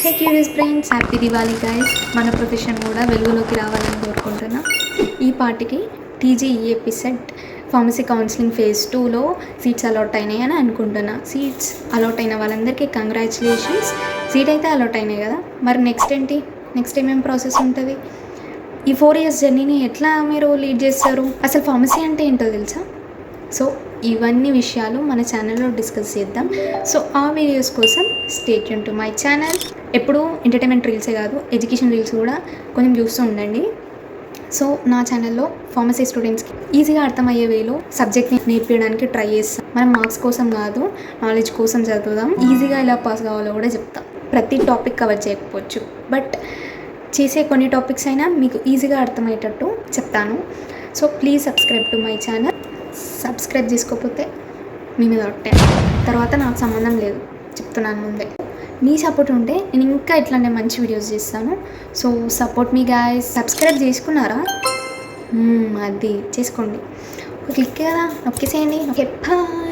హే curious friends, happy Diwali guys. మన profession కూడా వెలుగులోకి రావాలని కోరుకుంటున్నా. ఈ పార్టీకి TGEAP CET pharmacy counselling phase 2లో సీట్స్ అలాట్ అయినాయి అని అనుకుంటున్నా. సీట్స్ అలాట్ అయిన వాళ్ళందరికీ కంగ్రాచులేషన్స్. సీట్ అయితే అలాట్ అయినాయి కదా, మరి నెక్స్ట్ ఏంటి? నెక్స్ట్ ఏమేమి ప్రాసెస్ ఉంటుంది? ఈ 4 years జర్నీని ఎట్లా మీరు లీడ్ చేస్తారు? అసలు ఫార్మసీ అంటే ఏంటో తెలుసా? సో ఇవన్నీ విషయాలు మన ఛానల్లో డిస్కస్ చేద్దాం. సో ఆ వీడియోస్ కోసం stay tune to my channel. ఎప్పుడు ఎంటర్టైన్మెంట్ రీల్సే కాదు, ఎడ్యుకేషన్ రీల్స్ కూడా కొంచెం చూస్తూ ఉండండి. సో నా ఛానల్లో ఫార్మసీ స్టూడెంట్స్కి ఈజీగా అర్థమయ్యే వేలో సబ్జెక్ట్ని నేర్పించడానికి ట్రై చేస్తాం. మనం మార్క్స్ కోసం కాదు, నాలెడ్జ్ కోసం చదువుదాం. ఈజీగా ఎలా పాస్ కావాలో కూడా చెప్తాం. ప్రతి టాపిక్ కవర్ చేయకపోవచ్చు, బట్ చేసే కొన్ని టాపిక్స్ అయినా మీకు ఈజీగా అర్థమయ్యేటట్టు చెప్తాను. So please subscribe to my channel. Subscribe చేసుకోకపోతే మీ మీద ఒట్టే, తర్వాత నాకు సంబంధం లేదు, చెప్తున్నాను ముందే. మీ సపోర్ట్ ఉంటే నేను ఇంకా ఇట్లాంటి మంచి వీడియోస్ చేస్తాను. సో సపోర్ట్ మీ గాయ్స్. సబ్స్క్రైబ్ చేసుకున్నారా? అది చేసుకోండి, ఒక క్లిక్ కదా నొక్కేసేయండి. Okay bye.